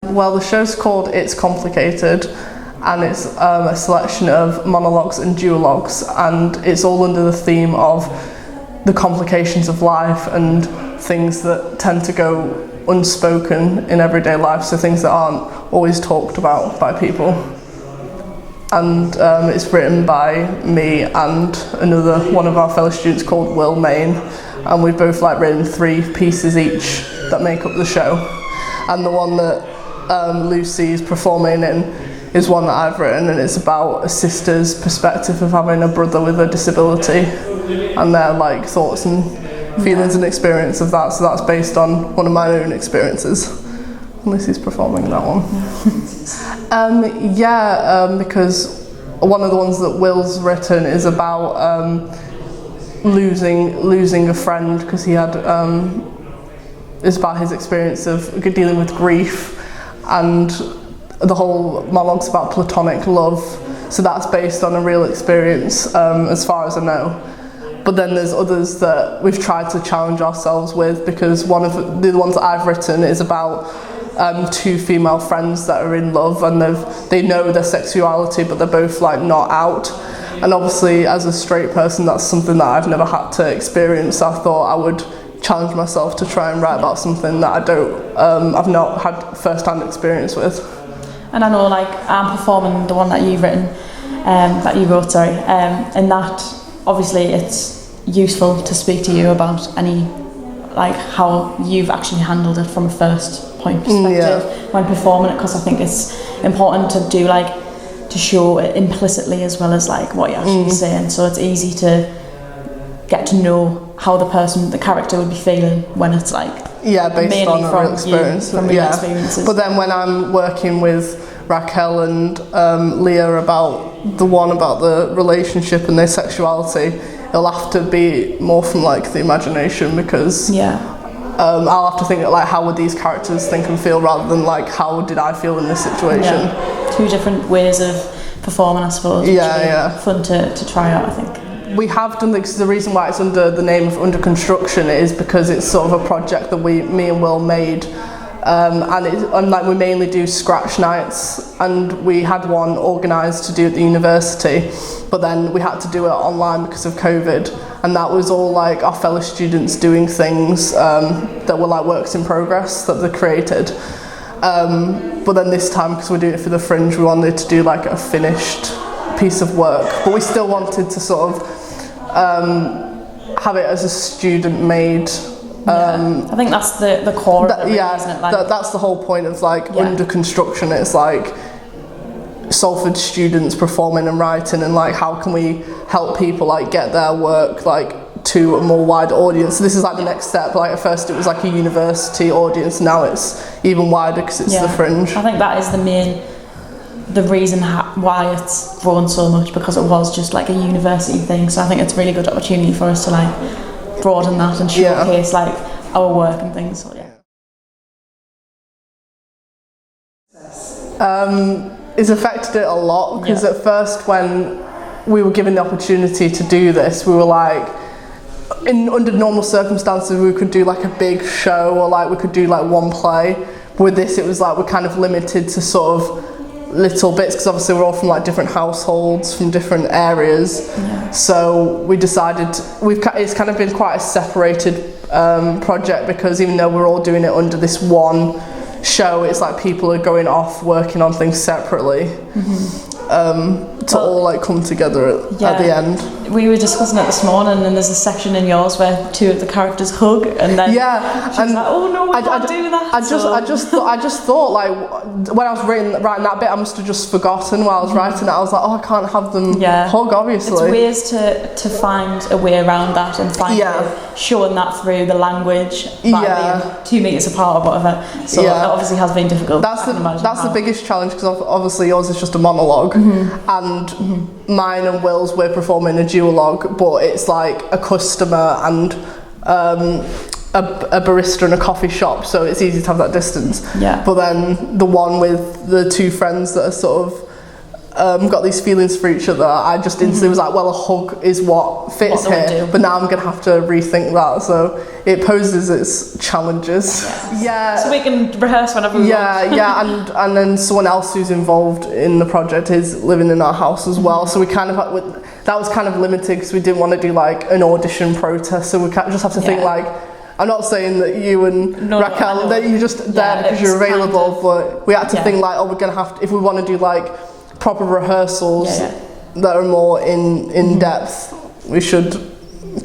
Well, the show's called It's Complicated, and it's a selection of monologues and duologues, and it's all under the theme of the complications of life and things that tend to go unspoken in everyday life, so things that aren't always talked about by people. And it's written by me and another one of our fellow students called Will Main, and we've both written 3 pieces each that make up the show. And the one that Lucy's performing in is one that I've written, and it's about a sister's perspective of having a brother with a disability and their thoughts and feelings and experience of that. So that's based on one of my own experiences. Lucy's performing that one. Because one of the ones that Will's written is about losing a friend, because he had it's about his experience of dealing with grief, and the whole monologue's about platonic love, so that's based on a real experience as far as I know. But then there's others that we've tried to challenge ourselves with, because one of the ones that I've written is about 2 female friends that are in love, and they know their sexuality, but they're both not out. And obviously, as a straight person, that's something that I've never had to experience. So I thought I would challenge myself to try and write about something that I've not had first-hand experience with. And I know, I'm performing the one that you've written, and that obviously it's useful to speak to you about any how you've actually handled it from a first point perspective when performing it, because I think it's important to do to show it implicitly as well as what you're actually saying, so it's easy to get to know how the character would be feeling when it's based on a real experience. From real experiences. But then when I'm working with Raquel and Leah about the one about the relationship and their sexuality, it'll have to be more from the imagination, because I'll have to think how would these characters think and feel, rather than how did I feel in this situation. 2 different ways of performing, I suppose. Fun to try out, I think. We have done this. The reason why it's under the name of Under Construction is because it's sort of a project that me and Will made, and we mainly do scratch nights, and we had one organised to do at the university, but then we had to do it online because of COVID, and that was all our fellow students doing things that were works in progress that they created. But then this time, because we're doing it for the Fringe, we wanted to do a finished piece of work, but we still wanted to sort of have it as a student-made. I think that's the core of it, really, isn't it? That's the whole point of Under Construction. It's Salford students performing and writing, and how can we help people get their work to a more wide audience. So this is the next step. At first it was a university audience, now it's even wider because it's the Fringe. I think that is the reason why it's grown so much, because it was just a university thing. So I think it's a really good opportunity for us to broaden that and showcase our work and things. So It's affected it a lot, because at first when we were given the opportunity to do this, we were under normal circumstances we could do a big show, or we could do one play. But with this it was we're kind of limited to sort of little bits, because obviously we're all from different households from different areas. So we decided it's kind of been quite a separated project, because even though we're all doing it under this one show, it's people are going off working on things separately. To all come together at the end. We were discussing it this morning, and there's a section in yours where 2 of the characters hug, and then she's oh no, we can't do that. I just thought when I was writing that bit, I must have just forgotten while I was writing it. I was I can't have them hug, obviously. It's ways to find a way around that, and find showing that through the language by being 2 meters apart or whatever. So that obviously has been difficult. That's the biggest challenge, because obviously yours is just a monologue, and mine and Will's, we're performing a duologue, but it's a customer and a barista in a coffee shop, so it's easy to have that distance. But then the one with the 2 friends that are sort of got these feelings for each other, I just instantly was like, well, a hug is what fits here. But now I'm going to have to rethink that. So it poses its challenges. Yeah. So we can rehearse whenever we want. Yeah, and then someone else who's involved in the project is living in our house as well. So we kind of that was kind of limited because we didn't want to do like an audition process. So we just have to think like, I'm not saying that you and Raquel, that you're just there because you're available, but we had to think like, we're going to have to, if we want to do like proper rehearsals that are more in depth, we should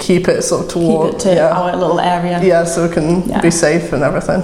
keep it sort of toward our little area. Yeah, so we can be safe and everything.